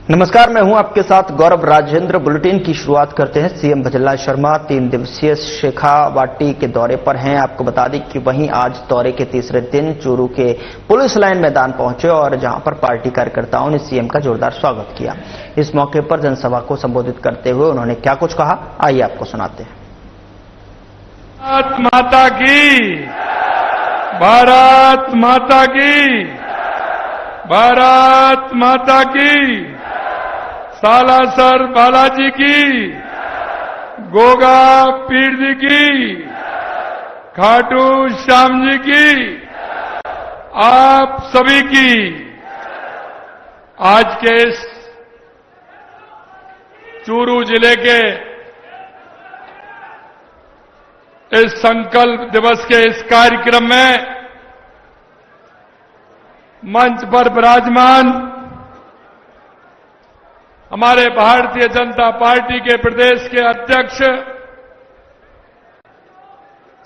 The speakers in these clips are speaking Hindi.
नमस्कार, मैं हूं आपके साथ गौरव राजेंद्र। बुलेटिन की शुरुआत करते हैं। सीएम भजनलाल शर्मा 3 दिवसीय शेखावाटी के दौरे पर हैं। आपको बता दें कि वहीं आज दौरे के तीसरे दिन चूरू के पुलिस लाइन मैदान पहुंचे और जहां पर पार्टी कार्यकर्ताओं ने सीएम का जोरदार स्वागत किया। इस मौके पर जनसभा को संबोधित करते हुए उन्होंने क्या कुछ कहा, आइए आपको सुनाते हैं। भारत माता की, भारत माता की, भारत माता की, सालासर बालाजी की, गोगा पीर जी की, खाटू श्याम जी की, आप सभी की आज के इस चूरू जिले के इस संकल्प दिवस के इस कार्यक्रम में मंच पर विराजमान हमारे भारतीय जनता पार्टी के प्रदेश के अध्यक्ष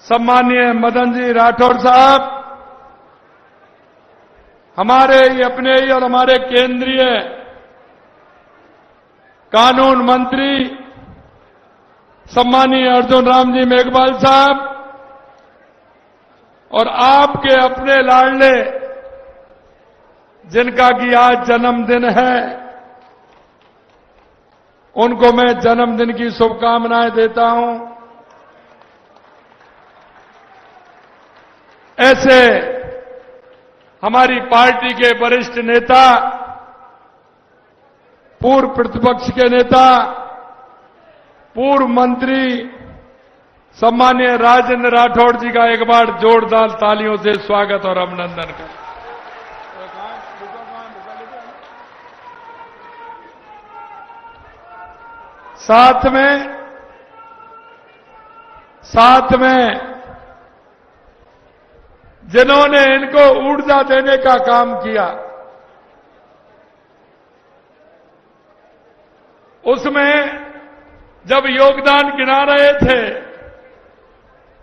सम्माननीय मदन जी राठौर साहब, हमारे ही अपने ही और हमारे केंद्रीय कानून मंत्री सम्माननीय अर्जुन राम जी मेघवाल साहब और आपके अपने लाडले जिनका कि आज जन्मदिन है, उनको मैं जन्मदिन की शुभकामनाएं देता हूं। ऐसे हमारी पार्टी के वरिष्ठ नेता, पूर्व प्रतिपक्ष के नेता, पूर्व मंत्री सम्माननीय राजेंद्र राठौड़ जी का एक बार जोरदार तालियों से स्वागत और अभिनंदन करें। साथ में जिन्होंने इनको ऊर्जा देने का काम किया, उसमें जब योगदान गिना रहे थे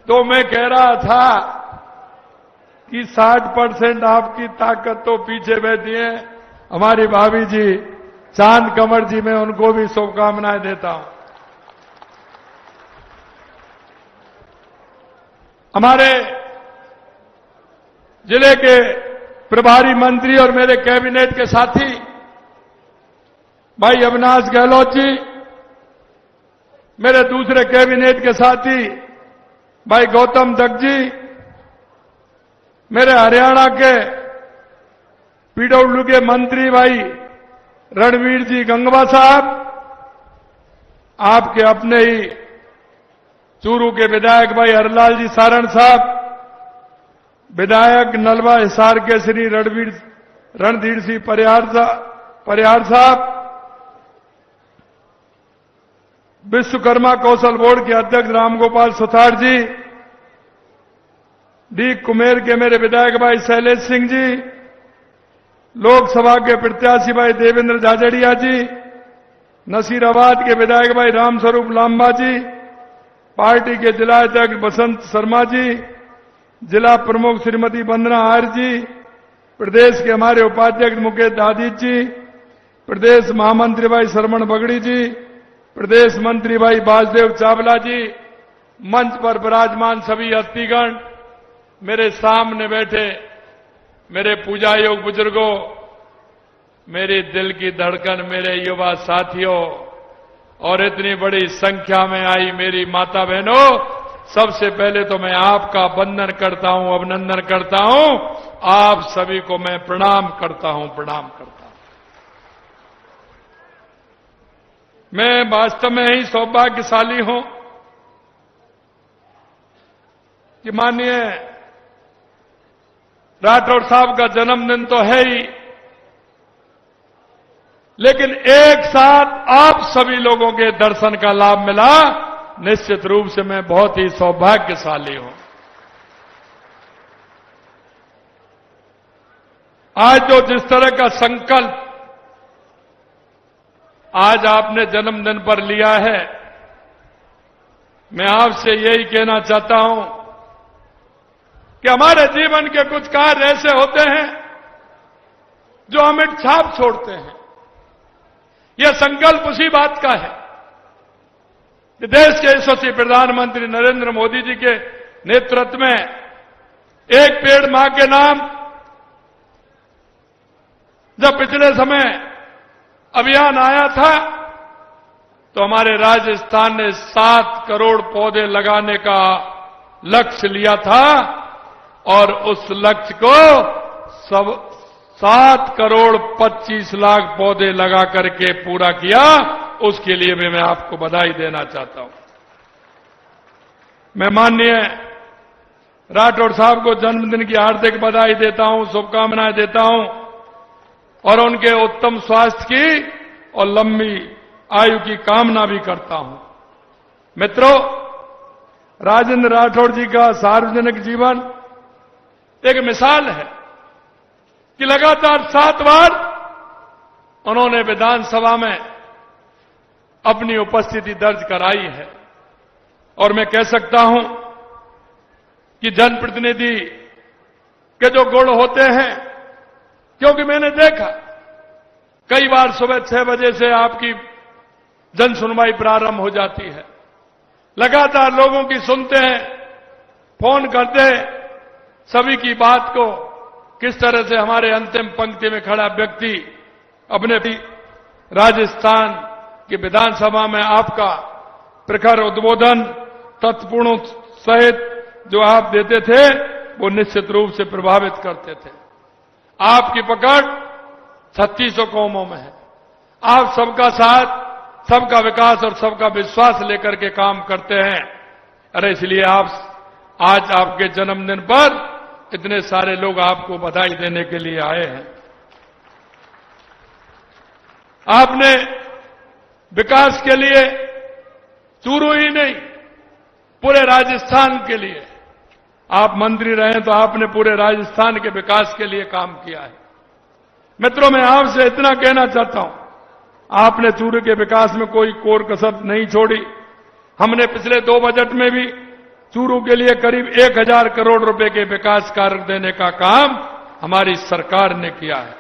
तो मैं कह रहा था कि 60% आपकी ताकत तो पीछे बैठी है हमारी भाभी जी चांद कंवर जी, मैं उनको भी शुभकामनाएं देता हूं। हमारे जिले के प्रभारी मंत्री और मेरे कैबिनेट के साथी भाई अविनाश गहलोत जी, मेरे दूसरे कैबिनेट के साथी भाई गौतम दत्त जी, मेरे हरियाणा के पीडब्ल्यू के मंत्री भाई रणवीर जी गंगवा साहब, आपके अपने ही चूरू के विधायक भाई हरलाल जी सारण साहब, विधायक नलवा हिसार के श्री रणधीर सिंह परिहार साहब, विश्वकर्मा कौशल बोर्ड के अध्यक्ष रामगोपाल सुथार जी, डी कुमेर के मेरे विधायक भाई शैलेश सिंह जी, लोकसभा के प्रत्याशी भाई देवेंद्र झाझड़िया जी, नसीराबाद के विधायक भाई रामस्वरूप लांबा जी, पार्टी के जिला अध्यक्ष बसंत शर्मा जी, जिला प्रमुख श्रीमती वंदना आर्य जी, प्रदेश के हमारे उपाध्यक्ष मुकेश दादीज जी, प्रदेश महामंत्री भाई श्रवण बगड़ी जी, प्रदेश मंत्री भाई वासुदेव चावला जी, मंच पर विराजमान सभी हस्तीगण, मेरे सामने बैठे मेरे पूजा योग बुजुर्गों, मेरे दिल की धड़कन, मेरे युवा साथियों और इतनी बड़ी संख्या में आई मेरी माता बहनों, सबसे पहले तो मैं आपका वंदन करता हूं, अभिनंदन करता हूं। आप सभी को मैं प्रणाम करता हूं। मैं वास्तव में ही सौभाग्यशाली हूं कि माननीय राठौड़ साहब का जन्मदिन तो है ही, लेकिन एक साथ आप सभी लोगों के दर्शन का लाभ मिला। निश्चित रूप से मैं बहुत ही सौभाग्यशाली हूं। आज जो जिस तरह का संकल्प आज आपने जन्मदिन पर लिया है, मैं आपसे यही कहना चाहता हूं कि हमारे जीवन के कुछ कार्य ऐसे होते हैं जो अमिट छाप छोड़ते हैं। यह संकल्प उसी बात का है कि देश के यशस्वी प्रधानमंत्री नरेंद्र मोदी जी के नेतृत्व में एक पेड़ मां के नाम जब पिछले समय अभियान आया था तो हमारे राजस्थान ने 7 करोड़ पौधे लगाने का लक्ष्य लिया था और उस लक्ष्य को सब 7 करोड़ 25 लाख पौधे लगा करके पूरा किया। उसके लिए भी मैं आपको बधाई देना चाहता हूं। मैं माननीय राठौड़ साहब को जन्मदिन की हार्दिक बधाई देता हूं, शुभकामनाएं देता हूं और उनके उत्तम स्वास्थ्य की और लंबी आयु की कामना भी करता हूं। मित्रों, राजेंद्र राठौड़ जी का सार्वजनिक जीवन एक मिसाल है कि लगातार 7 बार उन्होंने विधानसभा में अपनी उपस्थिति दर्ज कराई है और मैं कह सकता हूं कि जनप्रतिनिधि के जो गुण होते हैं, क्योंकि मैंने देखा कई बार सुबह 6 बजे से आपकी जन सुनवाई प्रारंभ हो जाती है, लगातार लोगों की सुनते हैं, फोन करते हैं, सभी की बात को किस तरह से हमारे अंतिम पंक्ति में खड़ा व्यक्ति अपने राजस्थान की विधानसभा में आपका प्रखर उद्बोधन तत्वपूर्ण सहित जो आप देते थे वो निश्चित रूप से प्रभावित करते थे। आपकी पकड़ 3600 कौमों में है। आप सबका साथ, सबका विकास और सबका विश्वास लेकर के काम करते हैं। अरे इसलिए आज आपके जन्मदिन पर इतने सारे लोग आपको बधाई देने के लिए आए हैं। आपने विकास के लिए चूरू ही नहीं, पूरे राजस्थान के लिए आप मंत्री रहे तो आपने पूरे राजस्थान के विकास के लिए काम किया है। मित्रों, मैं आपसे इतना कहना चाहता हूं, आपने चूरू के विकास में कोई कोर कसर नहीं छोड़ी। हमने पिछले 2 बजट में भी चूरू के लिए करीब 1000 करोड़ रुपए के विकास कार्य देने का काम हमारी सरकार ने किया है।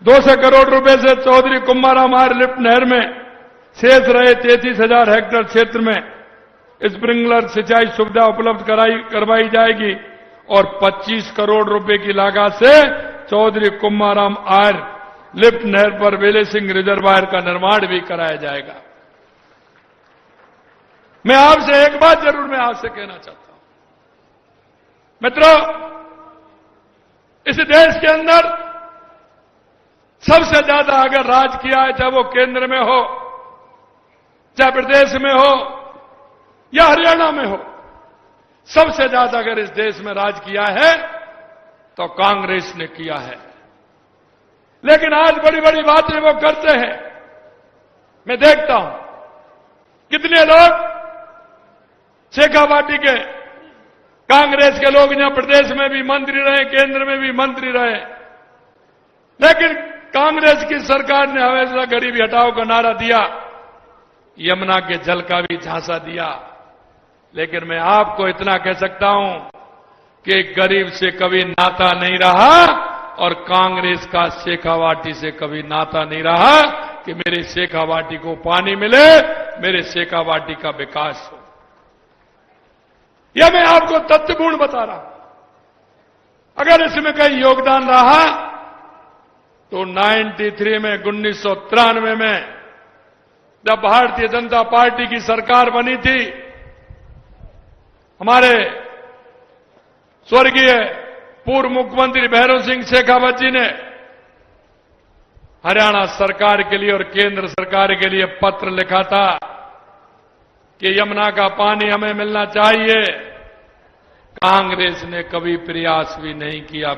200 करोड़ रुपए से चौधरी कुम्भाराम आर लिफ्ट नहर में शेष रहे 33,000 हेक्टेयर क्षेत्र में स्प्रिंकलर सिंचाई सुविधा उपलब्ध करवाई जाएगी और 25 करोड़ रुपए की लागत से चौधरी कुम्भाराम आर लिफ्ट नहर पर वेले सिंह रिजर्वायर का निर्माण भी कराया जाएगा। मैं आपसे एक बात जरूर मैं आपसे कहना चाहता हूं, मित्रों, इस देश के अंदर सबसे ज्यादा अगर राज किया है, चाहे वो केंद्र में हो, चाहे प्रदेश में हो या हरियाणा में हो, सबसे ज्यादा अगर इस देश में राज किया है तो कांग्रेस ने किया है। लेकिन आज बड़ी बड़ी बातें वो करते हैं। मैं देखता हूं कितने लोग शेखावाटी के कांग्रेस के लोग यहां प्रदेश में भी मंत्री रहे, केंद्र में भी मंत्री रहे, लेकिन कांग्रेस की सरकार ने हमेशा गरीबी हटाओ का नारा दिया, यमुना के जल का भी झांसा दिया। लेकिन मैं आपको इतना कह सकता हूं कि गरीब से कभी नाता नहीं रहा और कांग्रेस का शेखावाटी से कभी नाता नहीं रहा कि मेरे शेखावाटी को पानी मिले, मेरे शेखावाटी का विकास हो। यह मैं आपको तथ्यपूर्ण बता रहा हूं। अगर इसमें कहीं योगदान रहा तो 93 में 1993 में जब भारतीय जनता पार्टी की सरकार बनी थी, हमारे स्वर्गीय पूर्व मुख्यमंत्री भैरव सिंह शेखावत जी ने हरियाणा सरकार के लिए और केंद्र सरकार के लिए पत्र लिखा था कि यमुना का पानी हमें मिलना चाहिए। कांग्रेस ने कभी प्रयास भी नहीं किया।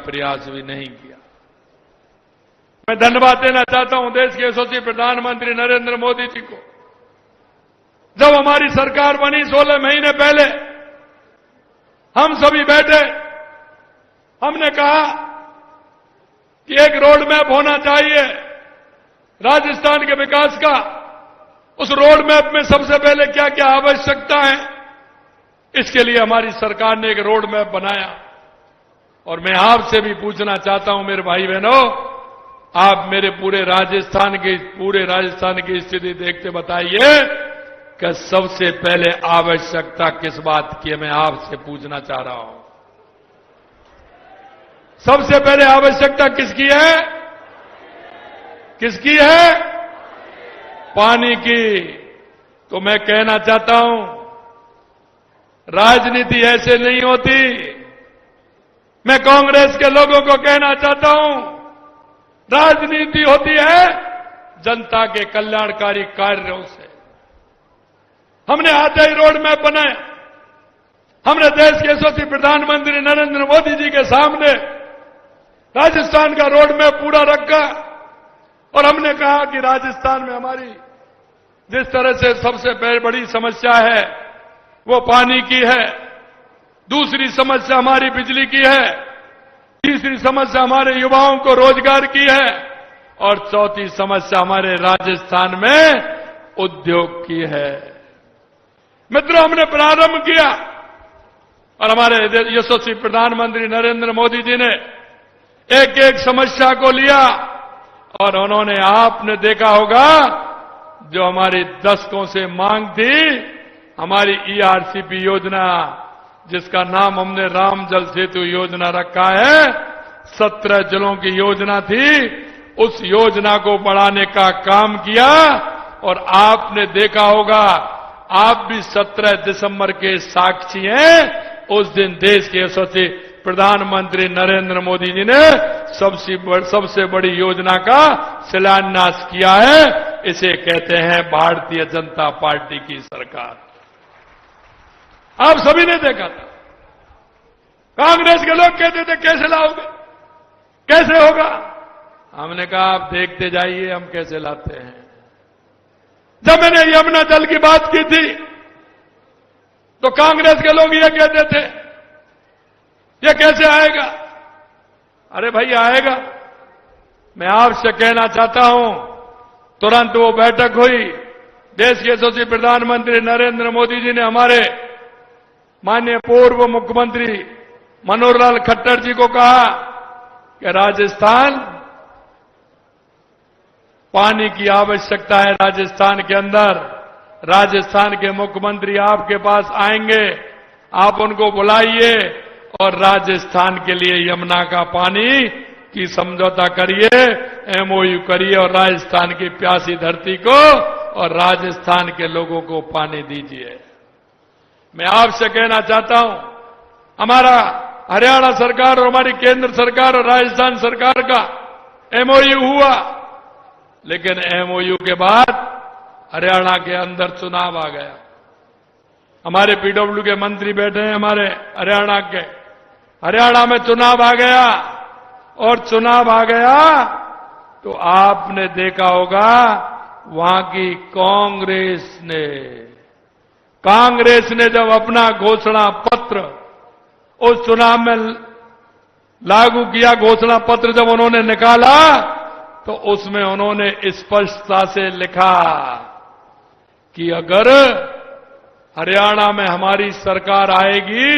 मैं धन्यवाद देना चाहता हूं देश के यशस्वी प्रधानमंत्री नरेंद्र मोदी जी को। जब हमारी सरकार बनी 16 महीने पहले हम सभी बैठे, हमने कहा कि एक रोड मैप होना चाहिए राजस्थान के विकास का। उस रोड मैप में सबसे पहले क्या क्या आवश्यकता है, इसके लिए हमारी सरकार ने एक रोड मैप बनाया। और मैं आपसे भी पूछना चाहता हूं मेरे भाई बहनों, आप मेरे पूरे राजस्थान की स्थिति देखते बताइए कि सबसे पहले आवश्यकता किस बात की है, मैं आपसे पूछना चाह रहा हूं। सबसे पहले आवश्यकता किसकी है? किसकी है? पानी की। तो मैं कहना चाहता हूं, राजनीति ऐसे नहीं होती। मैं कांग्रेस के लोगों को कहना चाहता हूं, राजनीति होती है जनता के कल्याणकारी कार्यों से। हमने आते ही रोड मैप बनाया, हमने देश के यशस्वी प्रधानमंत्री नरेंद्र मोदी जी के सामने राजस्थान का रोड मैप पूरा रखा और हमने कहा कि राजस्थान में हमारी जिस तरह से सबसे बड़ी समस्या है वो पानी की है, दूसरी समस्या हमारी बिजली की है, तीसरी समस्या हमारे युवाओं को रोजगार की है और चौथी समस्या हमारे राजस्थान में उद्योग की है। मित्रों, हमने प्रारंभ किया और हमारे यशस्वी प्रधानमंत्री नरेंद्र मोदी जी ने एक एक समस्या को लिया और उन्होंने, आपने देखा होगा, जो हमारी दशकों से मांग थी, हमारी ईआरसीपी योजना, जिसका नाम हमने राम जल सेतु योजना रखा है, 17 जिलों की योजना थी, उस योजना को बढ़ाने का काम किया। और आपने देखा होगा, आप भी 17 दिसंबर के साक्षी हैं, उस दिन देश के यशस्वी प्रधानमंत्री नरेंद्र मोदी जी ने सबसे बड़ी योजना का शिलान्यास किया है। इसे कहते हैं भारतीय जनता पार्टी की सरकार। आप सभी ने देखा था, कांग्रेस के लोग कहते थे कैसे लाओगे, कैसे होगा। हमने कहा आप देखते जाइए हम कैसे लाते हैं। जब मैंने यमुना जल की बात की थी तो कांग्रेस के लोग ये कहते थे ये कैसे आएगा। अरे भाई आएगा। मैं आपसे कहना चाहता हूं, तुरंत वो बैठक हुई, देश के यशस्वी प्रधानमंत्री नरेंद्र मोदी जी ने हमारे माननीय पूर्व मुख्यमंत्री मनोहर लाल खट्टर जी को कहा कि राजस्थान पानी की आवश्यकता है। राजस्थान के अंदर राजस्थान के मुख्यमंत्री आपके पास आएंगे, आप उनको बुलाइए और राजस्थान के लिए यमुना का पानी की समझौता करिए, एमओयू करिए और राजस्थान की प्यासी धरती को और राजस्थान के लोगों को पानी दीजिए। मैं आपसे कहना चाहता हूं, हमारा हरियाणा सरकार और हमारी केंद्र सरकार और राजस्थान सरकार का एमओयू हुआ, लेकिन एमओयू के बाद हरियाणा के अंदर चुनाव आ गया। हमारे पीडब्ल्यू के मंत्री बैठे हैं हमारे हरियाणा के, हरियाणा में चुनाव आ गया और चुनाव आ गया तो आपने देखा होगा वहां की कांग्रेस ने जब अपना घोषणा पत्र उस चुनाव में लागू किया, घोषणा पत्र जब उन्होंने निकाला तो उसमें उन्होंने स्पष्टता से लिखा कि अगर हरियाणा में हमारी सरकार आएगी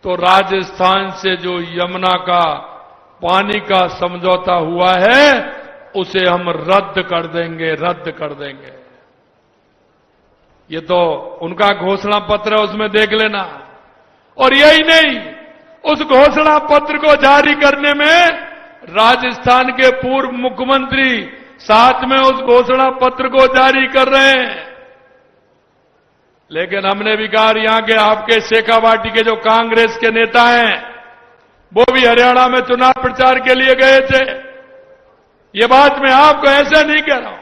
तो राजस्थान से जो यमुना का पानी का समझौता हुआ है उसे हम रद्द कर देंगे। ये तो उनका घोषणा पत्र है, उसमें देख लेना। और यही नहीं, उस घोषणा पत्र को जारी करने में राजस्थान के पूर्व मुख्यमंत्री साथ में उस घोषणा पत्र को जारी कर रहे हैं। लेकिन हमने भी कहा, यहां के आपके शेखावाटी के जो कांग्रेस के नेता हैं वो भी हरियाणा में चुनाव प्रचार के लिए गए थे। ये बात मैं आपको ऐसे नहीं कह रहा हूं,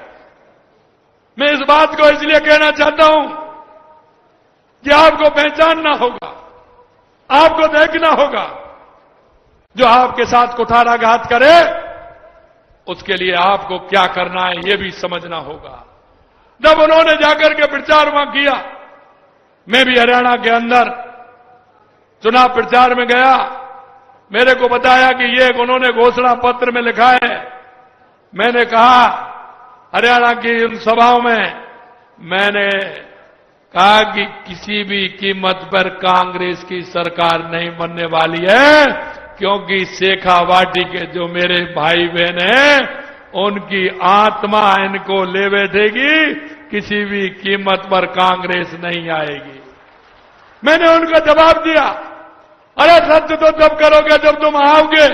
मैं इस बात को इसलिए कहना चाहता हूं कि आपको पहचानना होगा, आपको देखना होगा। जो आपके साथ कुठाराघात करे उसके लिए आपको क्या करना है ये भी समझना होगा। जब उन्होंने जाकर के प्रचार वहां किया, मैं भी हरियाणा के अंदर चुनाव प्रचार में गया, मेरे को बताया कि ये उन्होंने घोषणा पत्र में लिखा है। मैंने कहा, हरियाणा की उन सभाओं में मैंने कहा कि किसी भी कीमत पर कांग्रेस की सरकार नहीं बनने वाली है, क्योंकि शेखावाटी के जो मेरे भाई बहन हैं, उनकी आत्मा इनको ले बैठेगी, किसी भी कीमत पर कांग्रेस नहीं आएगी। मैंने उनको जवाब दिया, अरे सत्य तो तब करोगे जब तुम आओगे,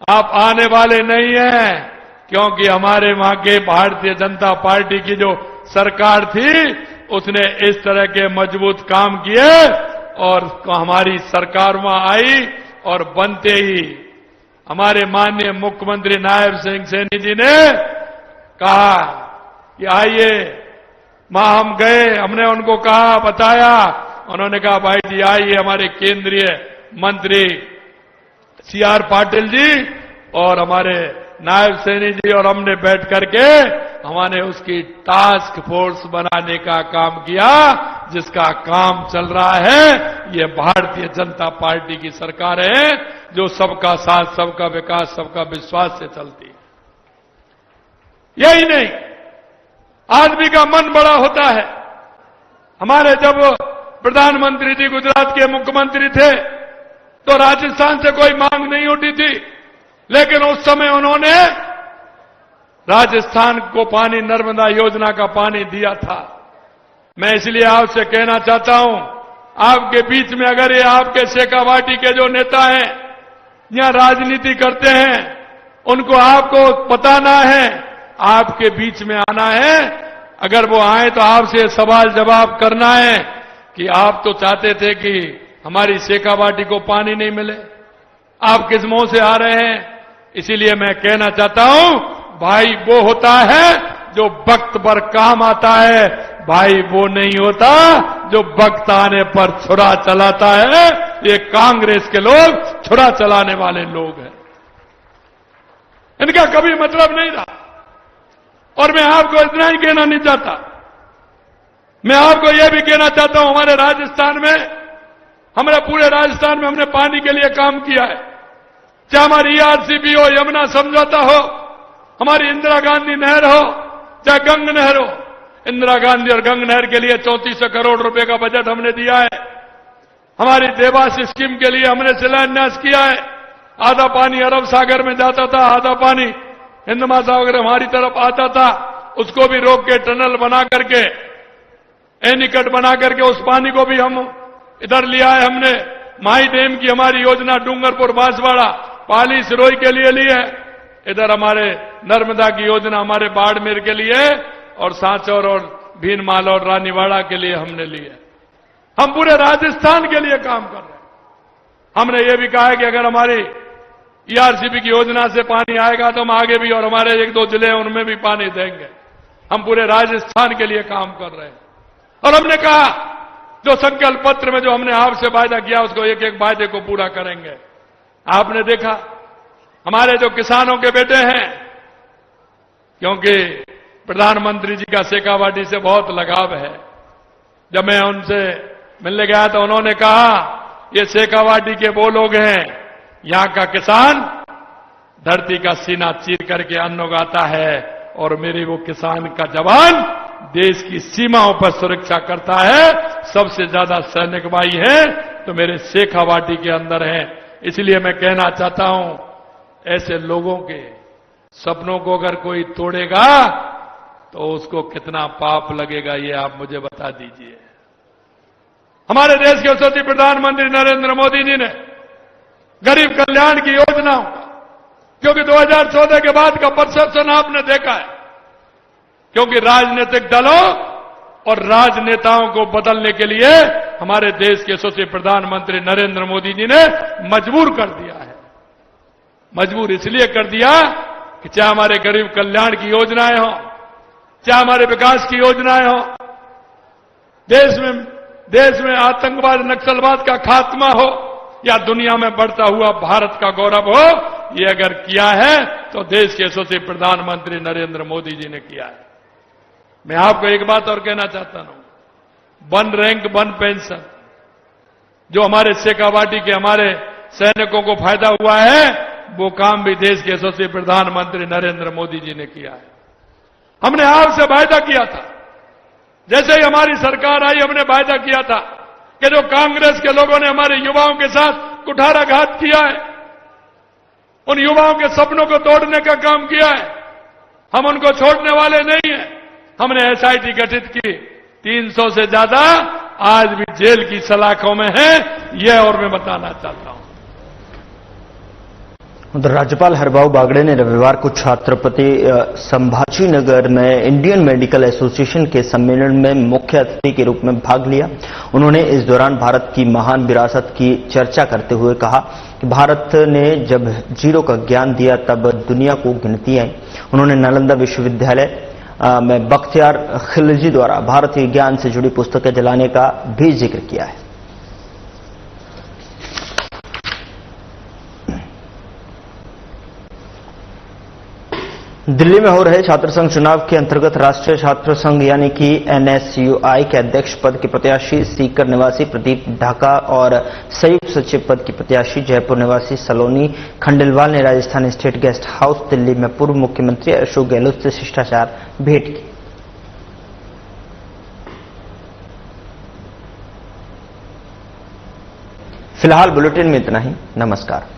आप आने वाले नहीं हैं, क्योंकि हमारे वहां के भारतीय जनता पार्टी की जो सरकार थी, उसने इस तरह के मजबूत काम किए और हमारी सरकार वहां आई और बनते ही हमारे माननीय मुख्यमंत्री नायब सिंह सैनी जी ने कहा कि आइए। वहां हम गए, हमने उनको कहा, बताया, उन्होंने कहा भाई जी आइए, हमारे केंद्रीय मंत्री सीआर पाटिल जी और हमारे नायब सैनी जी और हमने बैठ करके हमने उसकी टास्क फोर्स बनाने का काम किया, जिसका काम चल रहा है। ये भारतीय जनता पार्टी की सरकार है जो सबका साथ, सबका विकास, सबका विश्वास से चलती है। यही नहीं, आदमी का मन बड़ा होता है। हमारे जब प्रधानमंत्री जी गुजरात के मुख्यमंत्री थे तो राजस्थान से कोई मांग नहीं उठी थी, लेकिन उस समय उन्होंने राजस्थान को पानी, नर्मदा योजना का पानी दिया था। मैं इसलिए आपसे कहना चाहता हूं, आपके बीच में अगर ये आपके शेखावाटी के जो नेता हैं, यहां राजनीति करते हैं, उनको आपको बताना है, आपके बीच में आना है। अगर वो आए तो आपसे सवाल जवाब करना है कि आप तो चाहते थे कि हमारी शेखावाटी को पानी नहीं मिले, आप किस मुंह से आ रहे हैं। इसीलिए मैं कहना चाहता हूं, भाई वो होता है जो वक्त पर काम आता है, भाई वो नहीं होता जो वक्त आने पर छुरा चलाता है। ये कांग्रेस के लोग छुरा चलाने वाले लोग हैं, इनका कभी मतलब नहीं रहा। और मैं आपको इतना ही कहना नहीं चाहता, मैं आपको यह भी कहना चाहता हूं, हमारे राजस्थान में, हमारे पूरे राजस्थान में हमने पानी के लिए काम किया है। चाहे हमारी ईआरसीपी हो, यमुना समझौता हो, हमारी इंदिरा गांधी नहर हो, चाहे गंग नहर हो। इंदिरा गांधी और गंग नहर के लिए 3400 करोड़ रुपए का बजट हमने दिया है। हमारी देवास स्कीम के लिए हमने शिलान्यास किया है। आधा पानी अरब सागर में जाता था, आधा पानी हिंद महासागर हमारी तरफ आता था, उसको भी रोक के टनल बना करके, एनीकट बना करके उस पानी को भी हम इधर लिया है। हमने माई डैम की हमारी योजना डूंगरपुर, बांसवाड़ा, पाली, सिरोही के लिए ली है। इधर हमारे नर्मदा की योजना हमारे बाड़मेर के लिए और सांचौर और भीनमाल और रानीवाड़ा के लिए हमने ली है। हम पूरे राजस्थान के लिए काम कर रहे हैं। हमने ये भी कहा है कि अगर हमारी ईआरसीपी की योजना से पानी आएगा तो हम आगे भी, और हमारे 1-2 जिले हैं उनमें भी पानी देंगे। हम पूरे राजस्थान के लिए काम कर रहे हैं। और हमने कहा जो संकल्प पत्र में जो हमने आपसे वायदा किया, उसको एक एक वायदे को पूरा करेंगे। आपने देखा हमारे जो किसानों के बेटे हैं, क्योंकि प्रधानमंत्री जी का शेखावाटी से बहुत लगाव है, जब मैं उनसे मिलने गया तो उन्होंने कहा ये शेखावाटी के वो लोग हैं, यहां का किसान धरती का सीना चीर करके अन्न उगाता है और मेरे वो किसान का जवान देश की सीमाओं पर सुरक्षा करता है। सबसे ज्यादा सैनिक भाई हैं तो मेरे शेखावाटी के अंदर हैं। इसलिए मैं कहना चाहता हूं, ऐसे लोगों के सपनों को अगर कोई तोड़ेगा तो उसको कितना पाप लगेगा, ये आप मुझे बता दीजिए। हमारे देश के यशस्वी प्रधानमंत्री नरेंद्र मोदी जी ने गरीब कल्याण की योजना, क्योंकि 2014 के बाद का परसेप्शन आपने देखा है, क्योंकि राजनीतिक दलों और राजनेताओं को बदलने के लिए हमारे देश के यशस्वी प्रधानमंत्री नरेंद्र मोदी जी ने मजबूर कर दिया है। मजबूर इसलिए कर दिया कि चाहे हमारे गरीब कल्याण की योजनाएं हों, चाहे हमारे विकास की योजनाएं हों, देश में आतंकवाद, नक्सलवाद का खात्मा हो या दुनिया में बढ़ता हुआ भारत का गौरव हो, ये अगर किया है तो देश के यशस्वी प्रधानमंत्री नरेंद्र मोदी जी ने किया है। मैं आपको एक बात और कहना चाहता हूं, वन रैंक वन पेंशन जो हमारे शेखावाटी के हमारे सैनिकों को फायदा हुआ है, वो काम भी देश के यशस्वी प्रधानमंत्री नरेंद्र मोदी जी ने किया है। हमने आपसे वायदा किया था, जैसे ही हमारी सरकार आई हमने वायदा किया था कि जो कांग्रेस के लोगों ने हमारे युवाओं के साथ कुठाराघात किया है, उन युवाओं के सपनों को तोड़ने का काम किया है। हम उनको छोड़ने वाले नहीं हैं। हमने एसआईटी गठित की, 300 से ज्यादा आज भी जेल की सलाखों में हैं, यह और मैं बताना चाहता हूं। उधर राज्यपाल हरिभाऊ बागड़े ने रविवार को छत्रपति संभाजीनगर में इंडियन मेडिकल एसोसिएशन के सम्मेलन में मुख्य अतिथि के रूप में भाग लिया। उन्होंने इस दौरान भारत की महान विरासत की चर्चा करते हुए कहा कि भारत ने जब जीरो का ज्ञान दिया तब दुनिया को गिनती आई। उन्होंने नालंदा विश्वविद्यालय में बख्तियार खिलजी द्वारा भारतीय ज्ञान से जुड़ी पुस्तकें जलाने का भी जिक्र किया है। दिल्ली में हो रहे छात्र संघ चुनाव के अंतर्गत राष्ट्रीय छात्र संघ यानी कि एनएसयूआई के अध्यक्ष पद के प्रत्याशी सीकर निवासी प्रदीप ढाका और संयुक्त सचिव पद की प्रत्याशी जयपुर निवासी सलोनी खंडेलवाल ने Rajasthan state guest house Delhi में पूर्व मुख्यमंत्री अशोक गहलोत से शिष्टाचार भेंट की। फिलहाल बुलेटिन में इतना ही। नमस्कार।